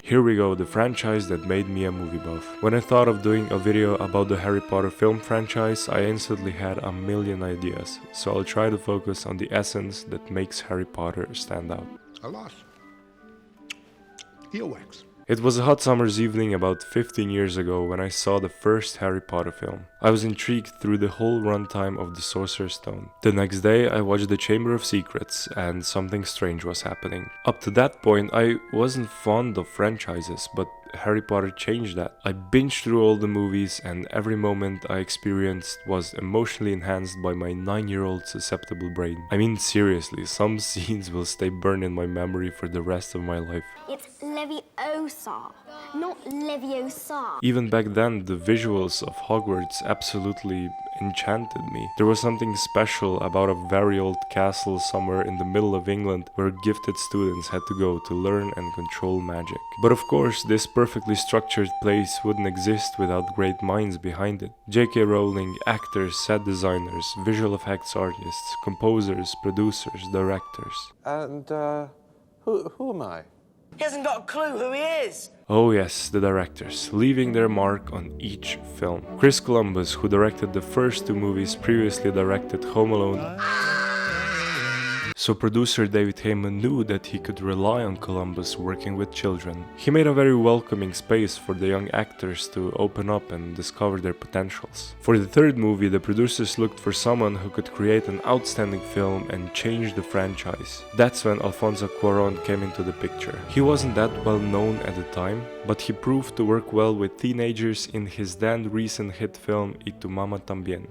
Here we go, the franchise that made me a movie buff. When I thought of doing a video about the Harry Potter film franchise, I instantly had a million ideas, so I'll try to focus on the essence that makes Harry Potter stand out. A lot. Earwax. It was a hot summer's evening about 15 years ago when I saw the first Harry Potter film. I was intrigued through the whole runtime of the Sorcerer's Stone. The next day I watched the Chamber of Secrets and something strange was happening. Up to that point I wasn't fond of franchises, but Harry Potter changed that. I binged through all the movies and every moment I experienced was emotionally enhanced by my 9-year-old susceptible brain. I mean seriously, some scenes will stay burned in my memory for the rest of my life. It's Leviosa, not Leviosa. Even back then, the visuals of Hogwarts absolutely enchanted me. There was something special about a very old castle somewhere in the middle of England where gifted students had to go to learn and control magic. But of course, this perfectly structured place wouldn't exist without great minds behind it. J.K. Rowling, actors, set designers, visual effects artists, composers, producers, directors. And, who am I? He hasn't got a clue who he is. Oh yes, the directors, leaving their mark on each film. Chris Columbus, who directed the first 2 movies, previously directed Home Alone. So producer David Heyman knew that he could rely on Columbus working with children. He made a very welcoming space for the young actors to open up and discover their potentials. For the 3rd movie, the producers looked for someone who could create an outstanding film and change the franchise. That's when Alfonso Cuarón came into the picture. He wasn't that well known at the time, but he proved to work well with teenagers in his then recent hit film Y tu mamá también.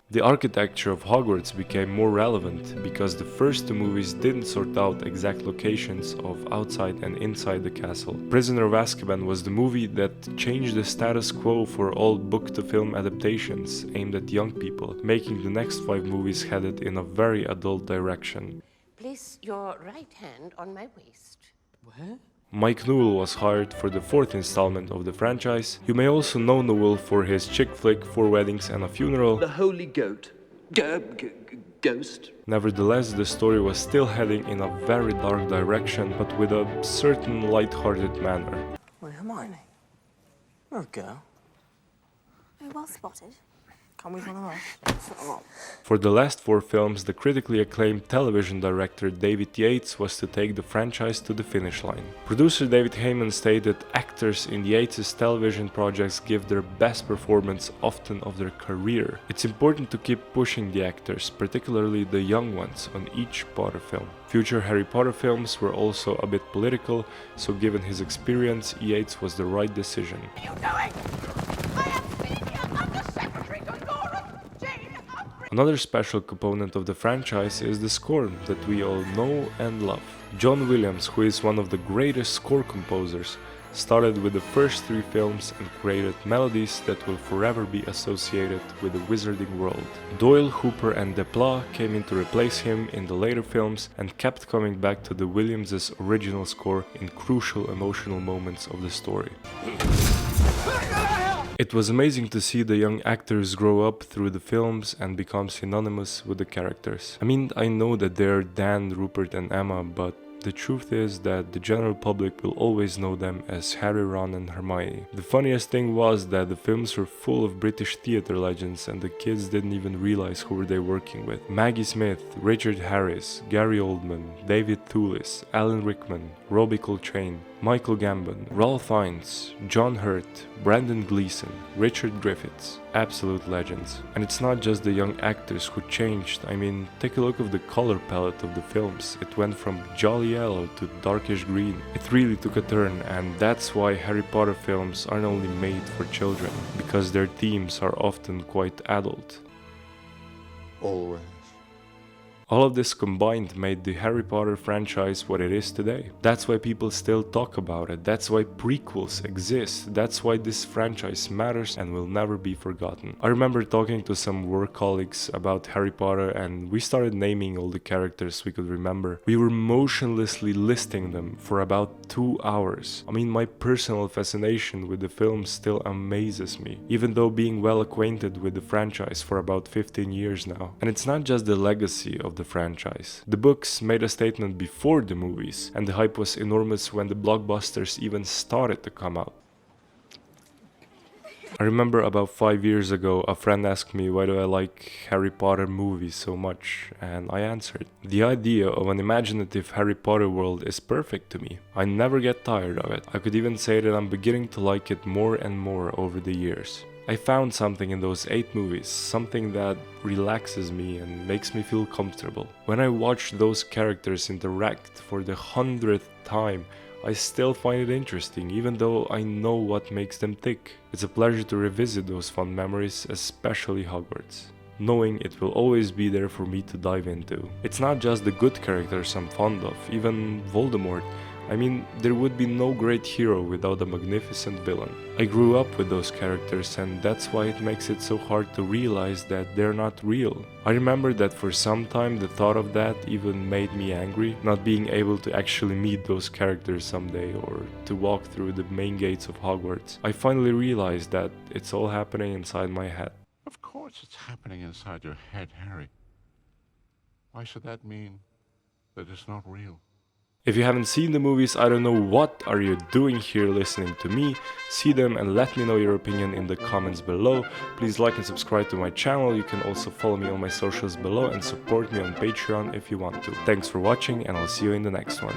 The architecture of Hogwarts became more relevant because the first 2 movies didn't sort out exact locations of outside and inside the castle. Prisoner of Azkaban was the movie that changed the status quo for all book-to-film adaptations aimed at young people, making the next 5 movies headed in a very adult direction. Place your right hand on my waist. Where? Mike Newell was hired for the 4th installment of the franchise. You may also know Newell for his chick flick 4 Weddings and a Funeral. The Holy Goat. Ghost. Nevertheless, the story was still heading in a very dark direction, but with a certain light-hearted manner. Well, Hermione. You're a girl. Oh, well spotted. Come with one of us. For the last 4 films, the critically acclaimed television director David Yates was to take the franchise to the finish line. Producer David Heyman stated actors in Yates' television projects give their best performance often of their career. It's important to keep pushing the actors, particularly the young ones, on each Potter film. Future Harry Potter films were also a bit political, so given his experience, Yates was the right decision. What are you doing? I am senior Undersecretary Dolores Jane Umbridge. Another special component of the franchise is the score that we all know and love. John Williams, who is one of the greatest score composers, started with the first 3 films and created melodies that will forever be associated with the wizarding world. Doyle, Hooper and Desplat came in to replace him in the later films and kept coming back to the Williams' original score in crucial emotional moments of the story. It was amazing to see the young actors grow up through the films and become synonymous with the characters. I mean, I know that they're Dan, Rupert and Emma, but the truth is that the general public will always know them as Harry, Ron and Hermione. The funniest thing was that the films were full of British theatre legends and the kids didn't even realize who were they working with. Maggie Smith, Richard Harris, Gary Oldman, David Thewlis, Alan Rickman, Robbie Coltrane, Michael Gambon, Ralph Fiennes, John Hurt, Brendan Gleeson, Richard Griffiths. Absolute legends. And it's not just the young actors who changed. I mean, take a look at the color palette of the films. It went from jolly yellow to darkish green. It really took a turn, and that's why Harry Potter films aren't only made for children, because their themes are often quite adult. Always. All of this combined made the Harry Potter franchise what it is today. That's why people still talk about it, that's why prequels exist, that's why this franchise matters and will never be forgotten. I remember talking to some work colleagues about Harry Potter and we started naming all the characters we could remember. We were motionlessly listing them for about 2 hours. I mean, my personal fascination with the film still amazes me, even though being well acquainted with the franchise for about 15 years now. And it's not just the legacy of the franchise. The books made a statement before the movies, and the hype was enormous when the blockbusters even started to come out. I remember about 5 years ago, a friend asked me why do I like Harry Potter movies so much, and I answered. The idea of an imaginative Harry Potter world is perfect to me. I never get tired of it. I could even say that I'm beginning to like it more and more over the years. I found something in those 8 movies, something that relaxes me and makes me feel comfortable. When I watch those characters interact for the 100th time, I still find it interesting, even though I know what makes them tick. It's a pleasure to revisit those fun memories, especially Hogwarts, knowing it will always be there for me to dive into. It's not just the good characters I'm fond of, even Voldemort. I mean, there would be no great hero without a magnificent villain. I grew up with those characters and that's why it makes it so hard to realize that they're not real. I remember that for some time the thought of that even made me angry, not being able to actually meet those characters someday or to walk through the main gates of Hogwarts. I finally realized that it's all happening inside my head. Of course it's happening inside your head, Harry. Why should that mean that it's not real? If you haven't seen the movies, I don't know what are you doing here listening to me. See them and let me know your opinion in the comments below. Please like and subscribe to my channel. You can also follow me on my socials below and support me on Patreon if you want to. Thanks for watching and I'll see you in the next one.